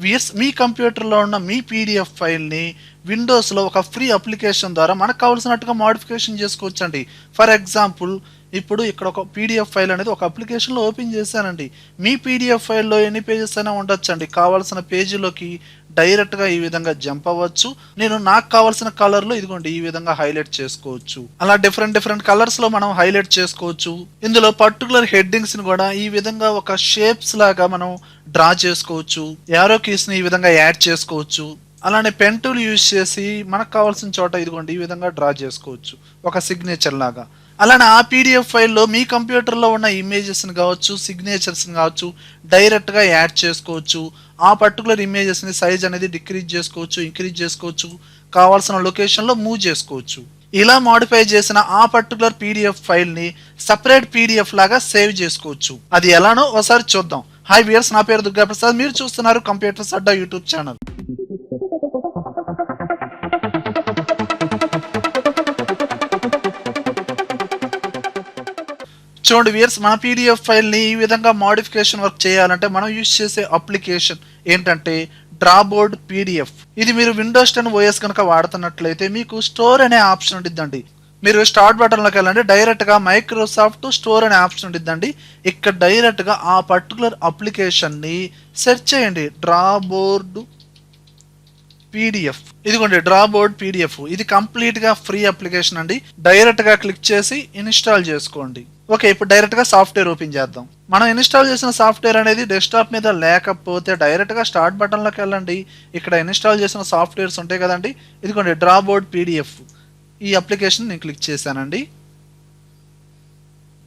Weirs మీ కంప్యూటర్లో ఉన్న మీ PDF ఫైల్ని విండోస్లో ఒక ఫ్రీ అప్లికేషన్ ద్వారా మనకు కావాల్సినట్టుగా మోడిఫికేషన్ చేసుకోవచ్చండి. ఫర్ ఎగ్జాంపుల్ ఇప్పుడు ఇక్కడ ఒక పీడిఎఫ్ ఫైల్ అనేది ఒక అప్లికేషన్లో ఓపెన్ చేశానండి. మీ పీడిఎఫ్ ఫైల్లో ఎన్ని పేజెస్ అయినా ఉండొచ్చండి. కావాల్సిన పేజీలోకి డైరెక్ట్గా ఈ విధంగా జంప్ అవ్వచ్చు. నేను నాకు కావాల్సిన కలర్లో ఇదిగోండి ఈ విధంగా హైలైట్ చేసుకోవచ్చు. అలా డిఫరెంట్ కలర్స్లో మనం హైలైట్ చేసుకోవచ్చు. ఇందులో పర్టికులర్ హెడ్డింగ్స్ని కూడా ఈ విధంగా ఒక షేప్స్ లాగా మనం డ్రా చేసుకోవచ్చు. యారో కీస్ని ఈ విధంగా యాడ్ చేసుకోవచ్చు. అలానే పెన్ టూల్ యూజ్ చేసి మనకు కావాల్సిన చోట ఇదిగోండి ఈ విధంగా డ్రా చేసుకోవచ్చు ఒక సిగ్నేచర్ లాగా. అలానే ఆ పీడిఎఫ్ ఫైల్లో మీ కంప్యూటర్లో ఉన్న ఇమేజెస్ని కావచ్చు, సిగ్నేచర్స్ని కావచ్చు డైరెక్ట్గా యాడ్ చేసుకోవచ్చు. ఆ పర్టికులర్ ఇమేజెస్ని సైజ్ అనేది డిక్రీజ్ చేసుకోవచ్చు, ఇంక్రీజ్ చేసుకోవచ్చు, కావాల్సిన లొకేషన్లో మూవ్ చేసుకోవచ్చు. ఇలా మోడిఫై చేసిన ఆ పర్టికులర్ పీడిఎఫ్ ఫైల్ని సపరేట్ పీడిఎఫ్ లాగా సేవ్ చేసుకోవచ్చు. అది ఎలానో ఒకసారి చూద్దాం. హాయ్ వ్యూయర్స్, నా పేరు దుర్గా ప్రసాద్. మీరు చూస్తున్నారు కంప్యూటర్స్ అడ్డా యూట్యూబ్ ఛానల్. చూడండి వ్యూయర్స్, మన పీడిఎఫ్ ఫైల్ని ఈ విధంగా మోడిఫికేషన్ వర్క్ చేయాలంటే మనం యూజ్ చేసే అప్లికేషన్ ఏంటంటే డ్రాబోర్డ్ పీడిఎఫ్. ఇది మీరు విండోస్ 10 ఓఎస్ కనుక వాడుతున్నట్లయితే మీకు స్టోర్ అనే ఆప్షన్ ఉండిద్దండి. మీరు స్టార్ట్ బటన్లోకి వెళ్ళండి, డైరెక్ట్గా మైక్రోసాఫ్ట్ స్టోర్ అనే ఆప్షన్ ఉండిద్దండి. ఇక్కడ డైరెక్ట్గా ఆ పర్టికులర్ అప్లికేషన్ని సెర్చ్ చేయండి, డ్రాబోర్డ్ పీడిఎఫ్. ఇదిగోండి డ్రాబోర్డ్ పీడిఎఫ్. ఇది కంప్లీట్గా ఫ్రీ అప్లికేషన్ అండి. డైరెక్ట్గా క్లిక్ చేసి ఇన్స్టాల్ చేసుకోండి. ఓకే, ఇప్పుడు డైరెక్ట్గా సాఫ్ట్వేర్ ఓపెన్ చేద్దాం. మనం ఇన్స్టాల్ చేసిన సాఫ్ట్వేర్ అనేది డెస్క్టాప్ మీద లేకపోతే డైరెక్ట్గా స్టార్ట్ బటన్లోకి వెళ్ళండి. ఇక్కడ ఇన్స్టాల్ చేసిన సాఫ్ట్వేర్స్ ఉంటాయి కదండి. ఇదిగోండి డ్రాబోర్డ్ పీడిఎఫ్. ఈ అప్లికేషన్ నేను క్లిక్ చేశానండి.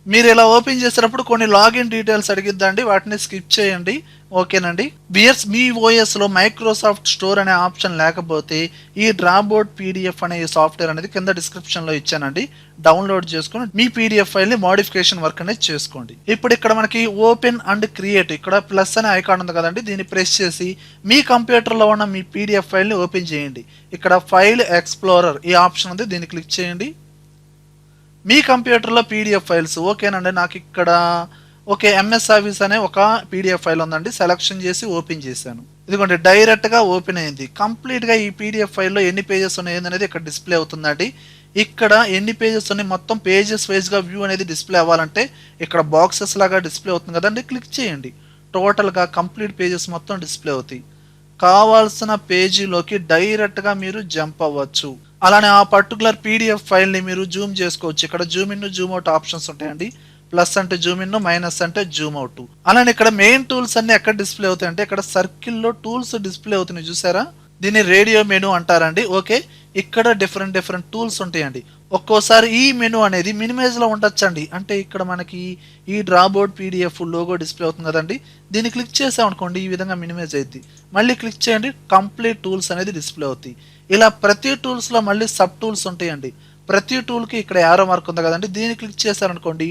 మీరు ఇలా ఓపెన్ చేసేటప్పుడు కొన్ని లాగిన్ డీటెయిల్స్ అడిగిద్దండి, వాటిని స్కిప్ చేయండి. ఓకేనండి. వియర్స్, మీ ఓఎస్లో మైక్రోసాఫ్ట్ స్టోర్ అనే ఆప్షన్ లేకపోతే ఈ డ్రాబోర్డ్ పీడిఎఫ్ అనే ఈ సాఫ్ట్వేర్ అనేది కింద డిస్క్రిప్షన్లో ఇచ్చానండి. డౌన్లోడ్ చేసుకుని మీ పీడిఎఫ్ ఫైల్ని మోడిఫికేషన్ వర్క్ అనేది చేసుకోండి. ఇప్పుడు ఇక్కడ మనకి ఓపెన్ అండ్ క్రియేట్ ఇక్కడ ప్లస్ అనే ఐకాన్ ఉంది కదండి, దీన్ని ప్రెస్ చేసి మీ కంప్యూటర్లో ఉన్న మీ పీడిఎఫ్ ఫైల్ని ఓపెన్ చేయండి. ఇక్కడ ఫైల్ ఎక్స్ప్లోరర్ ఈ ఆప్షన్ ఉంది, దీన్ని క్లిక్ చేయండి. మీ కంప్యూటర్లో పీడిఎఫ్ ఫైల్స్ ఓకేనండి. నాకు ఇక్కడ ఓకే ఎంఎస్ ఆఫీస్ అనే ఒక పీడిఎఫ్ ఫైల్ ఉందండి, సెలెక్షన్ చేసి ఓపెన్ చేశాను. ఇదిగోండి డైరెక్ట్గా ఓపెన్ అయింది. కంప్లీట్గా ఈ పీడిఎఫ్ ఫైల్లో ఎన్ని పేజెస్ ఉన్నాయి అనేది ఇక్కడ డిస్ప్లే అవుతుందండి. ఇక్కడ ఎన్ని పేజెస్ ఉన్నాయి మొత్తం పేజెస్ వైజ్గా వ్యూ అనేది డిస్ప్లే అవ్వాలంటే ఇక్కడ బాక్సెస్ లాగా డిస్ప్లే అవుతుంది కదండి, క్లిక్ చేయండి. టోటల్గా కంప్లీట్ పేజెస్ మొత్తం డిస్ప్లే అవుతాయి. కావాల్సిన పేజీలోకి డైరెక్ట్గా మీరు జంప్ అవ్వచ్చు. అలానే ఆ పర్టికులర్ పీడిఎఫ్ ఫైల్ని మీరు జూమ్ చేసుకోవచ్చు. ఇక్కడ Zoom in, Zoom out options ఉంటాయండి. ప్లస్ అంటే జూమ్ ఇన్, మైనస్ అంటే జూమ్ అవుట్. అలానే ఇక్కడ మెయిన్ టూల్స్ అన్ని ఎక్కడ డిస్ప్లే అవుతాయి అంటే ఇక్కడ సర్కిల్లో టూల్స్ డిస్ప్లే అవుతున్నాయి చూసారా, దీన్ని రేడియో మెనూ అంటారండి. ఓకే, ఇక్కడ డిఫరెంట్ టూల్స్ ఉంటాయండి. ఒక్కోసారి ఈ మెనూ అనేది మినిమైజ్లో ఉండొచ్చండి. అంటే ఇక్కడ మనకి ఈ డ్రాబోర్డ్ పీడిఎఫ్ లోగో డిస్ప్లే అవుతుంది కదండి, దీన్ని క్లిక్ చేసామనుకోండి ఈ విధంగా మినిమైజ్ అవుతుంది. మళ్ళీ క్లిక్ చేయండి, కంప్లీట్ టూల్స్ అనేది డిస్ప్లే అవుతాయి. ఇలా ప్రతి టూల్స్లో మళ్ళీ సబ్ టూల్స్ ఉంటాయండి. ప్రతి టూల్కి ఇక్కడ యారో మార్క్ ఉంది కదండి, దీన్ని క్లిక్ చేశారనుకోండి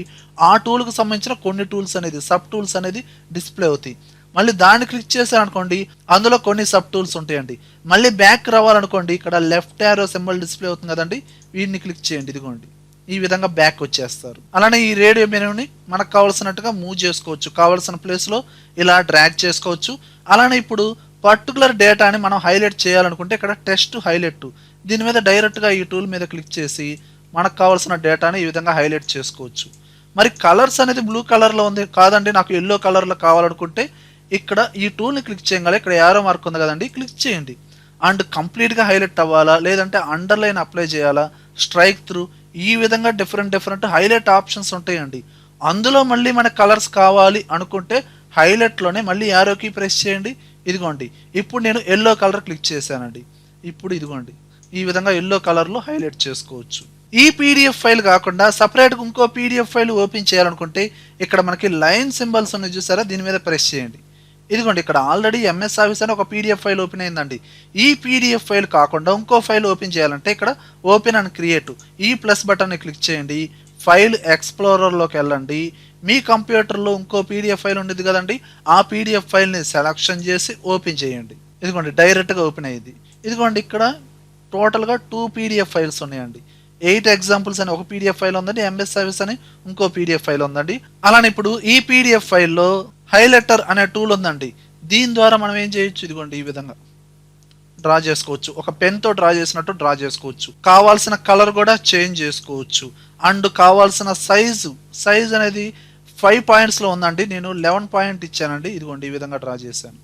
ఆ టూల్కి సంబంధించిన కొన్ని టూల్స్ అనేది సబ్ టూల్స్ అనేది డిస్ప్లే అవుతాయి. మళ్ళీ దాన్ని క్లిక్ చేశారనుకోండి అందులో కొన్ని సబ్ టూల్స్ ఉంటాయండి. మళ్ళీ బ్యాక్ రావాలనుకోండి ఇక్కడ లెఫ్ట్ యారో సింబల్ డిస్ప్లే అవుతుంది కదండి, వీటిని క్లిక్ చేయండి. ఇదిగోండి ఈ విధంగా బ్యాక్ వచ్చేస్తారు. అలానే ఈ రేడియో మెనూని మనకు కావాల్సినట్టుగా మూవ్ చేసుకోవచ్చు, కావాల్సిన ప్లేస్లో ఇలా డ్రాగ్ చేసుకోవచ్చు. అలానే ఇప్పుడు పర్టికులర్ డేటాని మనం హైలైట్ చేయాలనుకుంటే ఇక్కడ టెక్స్ట్ హైలైట్, దీని మీద డైరెక్ట్గా ఈ టూల్ మీద క్లిక్ చేసి మనకు కావాల్సిన డేటాని ఈ విధంగా హైలైట్ చేసుకోవచ్చు. మరి కలర్స్ అనేది బ్లూ కలర్లో ఉంది కాదండి, నాకు ఎల్లో కలర్లో కావాలనుకుంటే ఇక్కడ ఈ టూల్ని క్లిక్ చేయగల ఇక్కడ యారో మార్క్ ఉంది కదండి, క్లిక్ చేయండి. అండ్ కంప్లీట్గా హైలైట్ అవ్వాలా లేదంటే అండర్లైన్ అప్లై చేయాలా, స్ట్రైక్ త్రూ, ఈ విధంగా డిఫరెంట్ హైలైట్ ఆప్షన్స్ ఉంటాయండి. అందులో మళ్ళీ మన కలర్స్ కావాలి అనుకుంటే హైలైట్లోనే మళ్ళీ యారోకి ప్రెస్ చేయండి. ఇదిగోండి ఇప్పుడు నేను ఎల్లో కలర్ క్లిక్ చేశానండి. ఇప్పుడు ఇదిగోండి ఈ విధంగా ఎల్లో కలర్లో హైలైట్ చేసుకోవచ్చు. ఈ పీడిఎఫ్ ఫైల్ కాకుండా సపరేట్గా ఇంకో పీడిఎఫ్ ఫైల్ ఓపెన్ చేయాలనుకుంటే ఇక్కడ మనకి లైన్ సింబల్స్ ఉన్నాయి చూసారా, దీని మీద ప్రెస్ చేయండి. ఇదిగోండి ఇక్కడ ఆల్రెడీ ఎంఎస్ ఆఫీస్ అని ఒక పీడిఎఫ్ ఫైల్ ఓపెన్ అయిందండి. ఈ పీడిఎఫ్ ఫైల్ కాకుండా ఇంకో ఫైల్ ఓపెన్ చేయాలంటే ఇక్కడ ఓపెన్ అండ్ క్రియేట్ ఈ ప్లస్ బటన్ని క్లిక్ చేయండి. ఫైల్ ఎక్స్ప్లోరర్లోకి వెళ్ళండి. మీ కంప్యూటర్లో ఇంకో పీడిఎఫ్ ఫైల్ ఉండేది కదండి, ఆ పీడిఎఫ్ ఫైల్ని సెలెక్షన్ చేసి ఓపెన్ చేయండి. ఇదిగోండి డైరెక్ట్గా ఓపెన్ అయ్యింది. ఇదిగోండి ఇక్కడ టోటల్గా 2 పీడిఎఫ్ ఫైల్స్ ఉన్నాయండి. 8 ఎగ్జాంపుల్స్ అని ఒక పీడిఎఫ్ ఫైల్ ఉందండి, ఎంఎస్ సర్వీస్ అని ఇంకో పీడిఎఫ్ ఫైల్ ఉందండి. అలానే ఇప్పుడు ఈ పీడిఎఫ్ ఫైల్లో హైలైటర్ అనే టూల్ ఉందండి, దీని ద్వారా మనం ఏం చేయొచ్చు, ఇదిగోండి ఈ విధంగా డ్రా చేసుకోవచ్చు. ఒక పెన్తో డ్రా చేసినట్టు డ్రా చేసుకోవచ్చు. కావాల్సిన కలర్ కూడా చేంజ్ చేసుకోవచ్చు. అండ్ కావాల్సిన సైజ్ అనేది 5 పాయింట్స్లో ఉందండి, నేను 11 పాయింట్ ఇచ్చానండి. ఇదిగోండి ఈ విధంగా డ్రా చేశాను.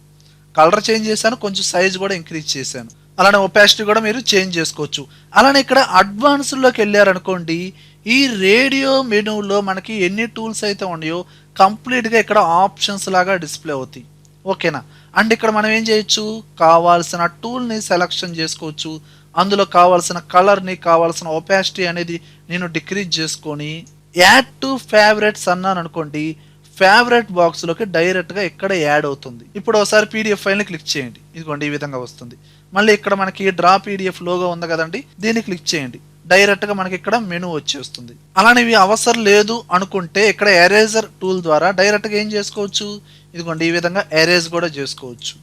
కలర్ చేంజ్ చేశాను, కొంచెం సైజ్ కూడా ఇంక్రీజ్ చేశాను. అలానే ఒపాసిటీ కూడా మీరు చేంజ్ చేసుకోవచ్చు. అలానే ఇక్కడ అడ్వాన్స్డ్లోకి వెళ్ళారనుకోండి, ఈ రేడియో మెనూలో మనకి ఎన్ని టూల్స్ అయితే ఉన్నాయో కంప్లీట్గా ఇక్కడ ఆప్షన్స్ లాగా డిస్ప్లే అవుతాయి. ఓకేనా. అండ్ ఇక్కడ మనం ఏం చేయొచ్చు, కావాల్సిన టూల్ని సెలెక్షన్ చేసుకోవచ్చు. అందులో కావాల్సిన కలర్ని, కావాల్సిన ఒపాసిటీ అనేది నేను డిక్రీజ్ చేసుకొని యాడ్ టు ఫేవరెట్స్ అన్నాను అనుకోండి, ఫేవరెట్ బాక్స్లోకి డైరెక్ట్గా ఇక్కడ యాడ్ అవుతుంది. ఇప్పుడు ఒకసారి పీడిఎఫ్ ఫైల్ని క్లిక్ చేయండి, ఇదిగోండి ఈ విధంగా వస్తుంది. మళ్ళీ ఇక్కడ మనకి డ్రా పీడిఎఫ్ లోగో ఉంది కదండి, దీన్ని క్లిక్ చేయండి, డైరెక్ట్గా మనకి ఇక్కడ మెనూ వచ్చేస్తుంది. అలానే ఇవి అవసరం లేదు అనుకుంటే ఇక్కడ ఎరేజర్ టూల్ ద్వారా డైరెక్ట్గా ఏం చేసుకోవచ్చు, ఇదిగోండి ఈ విధంగా ఎరేజ్ కూడా చేసుకోవచ్చు.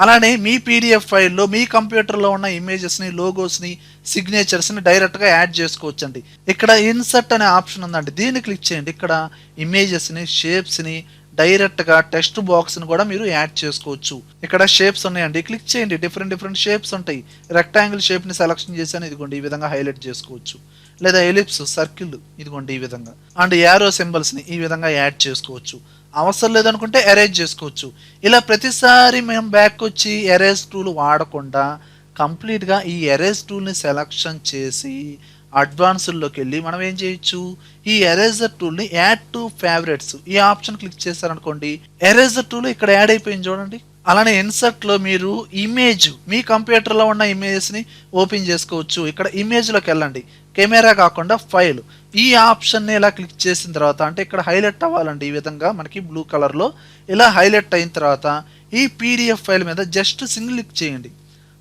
అలానే మీ పీడిఎఫ్ ఫైల్లో మీ కంప్యూటర్లో ఉన్న ఇమేజెస్ని, లోగోస్ని, సిగ్నేచర్స్ని డైరెక్ట్గా యాడ్ చేసుకోవచ్చు అండి. ఇక్కడ ఇన్సర్ట్ అనే ఆప్షన్ ఉందండి, దీన్ని క్లిక్ చేయండి. ఇక్కడ ఇమేజెస్ని, షేప్స్ని, డైరెక్ట్గా టెక్స్ట్ బాక్స్ని కూడా మీరు యాడ్ చేసుకోవచ్చు. ఇక్కడ షేప్స్ ఉన్నాయండి, క్లిక్ చేయండి, డిఫరెంట్ షేప్స్ ఉంటాయి. రెక్టాంగిల్ షేప్ని సెలెక్షన్ చేశాను, ఇదిగోండి ఈ విధంగా హైలైట్ చేసుకోవచ్చు. లేదా ఎలిప్స్, సర్కిల్, ఇదిగోండి ఈ విధంగా. అండ్ యారో సింబల్స్ని ఈ విధంగా యాడ్ చేసుకోవచ్చు. అవసరం లేదనుకుంటే ఎరేజ్ చేసుకోవచ్చు. ఇలా ప్రతిసారి మేము బ్యాక్ వచ్చి ఎరేజ్ టూల్ వాడకుండా కంప్లీట్గా ఈ ఎరేజ్ టూల్ని సెలెక్షన్ చేసి అడ్వాన్స్డ్లోకి వెళ్ళి మనం ఏం చేయొచ్చు, ఈ ఎరేజర్ టూల్ని యాడ్ టు ఫేవరెట్స్ ఈ ఆప్షన్ క్లిక్ చేశారనుకోండి, ఎరేజర్ టూల్ ఇక్కడ యాడ్ అయిపోయింది చూడండి. అలానే ఇన్సర్ట్లో మీరు ఇమేజ్, మీ కంప్యూటర్లో ఉన్న ఇమేజ్ని ఓపెన్ చేసుకోవచ్చు. ఇక్కడ ఇమేజ్లోకి వెళ్ళండి, కెమెరా కాకుండా ఫైల్, ఈ ఆప్షన్ని ఇలా క్లిక్ చేసిన తర్వాత, అంటే ఇక్కడ హైలైట్ అవ్వాలండి, ఈ విధంగా మనకి బ్లూ కలర్లో ఇలా హైలైట్ అయిన తర్వాత ఈ పీడిఎఫ్ ఫైల్ మీద జస్ట్ సింగిల్ క్లిక్ చేయండి.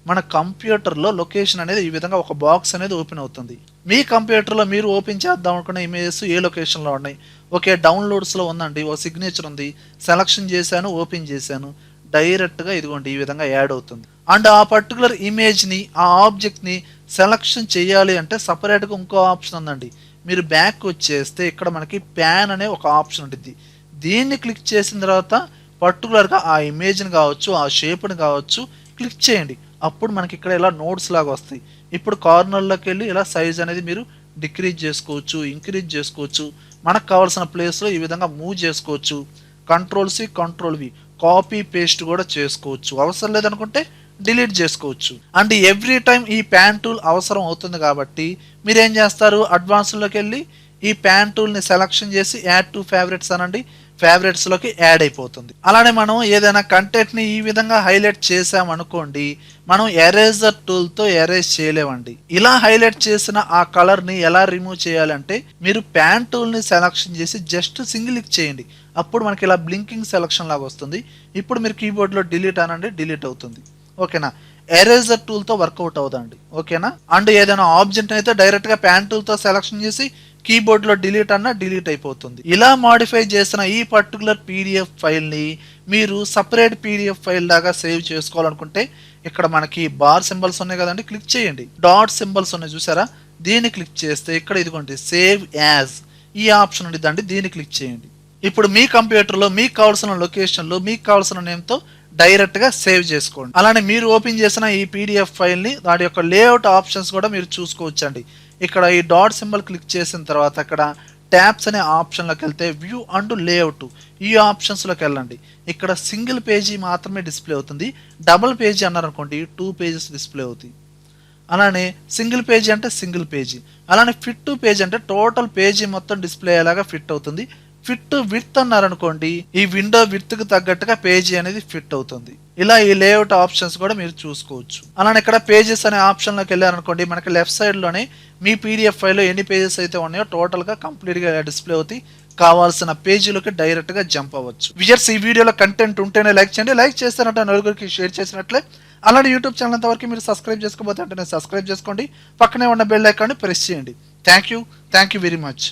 మన కంప్యూటర్లో లొకేషన్ అనేది ఈ విధంగా ఒక బాక్స్ అనేది ఓపెన్ అవుతుంది. మీ కంప్యూటర్లో మీరు ఓపెన్ చేద్దాం అనుకున్న ఇమేజెస్ ఏ లొకేషన్లో ఉన్నాయి, ఓకే డౌన్లోడ్స్లో ఉందండి, ఓ సిగ్నేచర్ ఉంది, సెలక్షన్ చేశాను, ఓపెన్ చేశాను, డైరెక్ట్గా ఇదిగోండి ఈ విధంగా యాడ్ అవుతుంది. అండ్ ఆ పర్టికులర్ ఇమేజ్ని, ఆ ఆబ్జెక్ట్ని సెలక్షన్ చేయాలి అంటే సపరేట్గా ఇంకో ఆప్షన్ ఉందండి. మీరు బ్యాక్ వచ్చేస్తే ఇక్కడ మనకి ప్యాన్ అనే ఒక ఆప్షన్ ఉంటుంది. దీన్ని క్లిక్ చేసిన తర్వాత పర్టికులర్గా ఆ ఇమేజ్ని కావచ్చు, ఆ షేప్ని కావచ్చు క్లిక్ చేయండి. అప్పుడు మనకి ఇక్కడ ఇలా నోట్స్ లాగా వస్తాయి. ఇప్పుడు కార్నర్లోకి వెళ్ళి ఇలా సైజ్ అనేది మీరు డిక్రీజ్ చేసుకోవచ్చు, ఇంక్రీజ్ చేసుకోవచ్చు. మనకు కావాల్సిన ప్లేస్లో ఈ విధంగా మూవ్ చేసుకోవచ్చు. కంట్రోల్-C, కంట్రోల్-V, కాపీ పేస్ట్ కూడా చేసుకోవచ్చు. అవసరం లేదనుకుంటే డిలీట్ చేసుకోవచ్చు. అండ్ ఎవ్రీ టైం ఈ ప్యాన్ టూల్ అవసరం అవుతుంది కాబట్టి మీరేం చేస్తారు, అడ్వాన్స్లోకి వెళ్ళి ఈ ప్యాన్ టూల్ని సెలెక్షన్ చేసి యాడ్ టు ఫేవరెట్స్ అనండి, ఫేవరెట్స్లోకి యాడ్ అయిపోతుంది. అలానే మనం ఏదైనా కంటెంట్ని ఈ విధంగా హైలైట్ చేసామనుకోండి, మనం ఎరేజర్ టూల్తో ఎరేజ్ చేయలేమండి. ఇలా హైలైట్ చేసిన ఆ కలర్ని ఎలా రిమూవ్ చేయాలంటే మీరు ప్యాన్ టూల్ని సెలెక్షన్ చేసి జస్ట్ సింగిల్ క్లిక్ చేయండి. అప్పుడు మనకి ఇలా బ్లింకింగ్ సెలెక్షన్ లాగా వస్తుంది. ఇప్పుడు మీరు కీబోర్డ్లో డిలీట్ అనండి, డిలీట్ అవుతుంది. ఓకేనా. ఎరేజర్ టూల్తో వర్కౌట్ అవుదండి. ఓకేనా. అండ్ ఏదైనా ఆబ్జెక్ట్ అయితే డైరెక్ట్గా ప్యాన్ టూల్తో సెలెక్షన్ చేసి కీబోర్డ్లో డిలీట్ అన్నా డిలీట్ అయిపోతుంది. ఇలా మాడిఫై చేసిన ఈ పర్టికులర్ పీడిఎఫ్ ఫైల్ని మీరు సపరేట్ పీడిఎఫ్ ఫైల్ లాగా సేవ్ చేసుకోవాలనుకుంటే ఇక్కడ మనకి బార్ సింబల్స్ ఉన్నాయి కదండి, క్లిక్ చేయండి. డాట్ సింబల్స్ ఉన్నాయి చూసారా, దీన్ని క్లిక్ చేస్తే ఇక్కడ ఇదిగోండి సేవ్ యాజ్ ఈ ఆప్షన్ ఉండిద్దండి, దీన్ని క్లిక్ చేయండి. ఇప్పుడు మీ కంప్యూటర్లో మీకు కావాల్సిన లొకేషన్లో మీకు కావాల్సిన నేమ్తో డైరెక్ట్గా సేవ్ చేసుకోండి. అలానే మీరు ఓపెన్ చేసిన ఈ పీడిఎఫ్ ఫైల్ని వాటి యొక్క లేఅవుట్ ఆప్షన్స్ కూడా మీరు చూసుకోవచ్చండి. ఇక్కడ ఈ డాట్ సింబల్ క్లిక్ చేసిన తర్వాత అక్కడ ట్యాబ్స్ అనే ఆప్షన్లోకి వెళ్తే వ్యూ అండ్ లేఅవుట్ ఈ ఆప్షన్స్లోకి వెళ్ళండి. ఇక్కడ సింగిల్ పేజీ మాత్రమే డిస్ప్లే అవుతుంది. డబుల్ పేజీ అన్నారనుకోండి 2 పేజెస్ డిస్ప్లే అవుతాయి. అలానే సింగిల్ పేజీ అంటే సింగిల్ పేజీ, అలానే ఫిట్ టు పేజీ అంటే టోటల్ పేజీ మొత్తం డిస్ప్లే అయ్యేలాగా ఫిట్ అవుతుంది. ఫిట్ టు విడ్త్ అన్నారనుకోండి, ఈ విండో విడ్త్కి తగ్గట్టుగా పేజీ అనేది ఫిట్ అవుతుంది. ఇలా ఈ లేఅవుట్ ఆప్షన్స్ కూడా మీరు చూసుకోవచ్చు. అలానే ఇక్కడ పేజెస్ అనే ఆప్షన్లోకి వెళ్ళారనుకోండి, మనకి లెఫ్ట్ సైడ్లోనే మీ పీడిఎఫ్ ఫైల్లో ఎన్ని పేజెస్ అయితే ఉన్నాయో టోటల్గా కంప్లీట్గా డిస్ప్లే అవుతాయి. కావాల్సిన పేజీలోకి డైరెక్ట్గా జంప్ అవ్వచ్చు. విజర్స్, ఈ వీడియోలో కంటెంట్ ఉంటేనే లైక్ చేయండి. లైక్ చేస్తారంటే నలుగురికి షేర్ చేసినట్లే. అలానే యూట్యూబ్ ఛానల్ అంతవరకు మీరు సబ్స్క్రైబ్ చేసుకోబోతే అంటే సబ్స్క్రైబ్ చేసుకోండి. పక్కనే ఉన్న బెల్ ఐకాన్ని ప్రెస్ చేయండి. Thank you very much.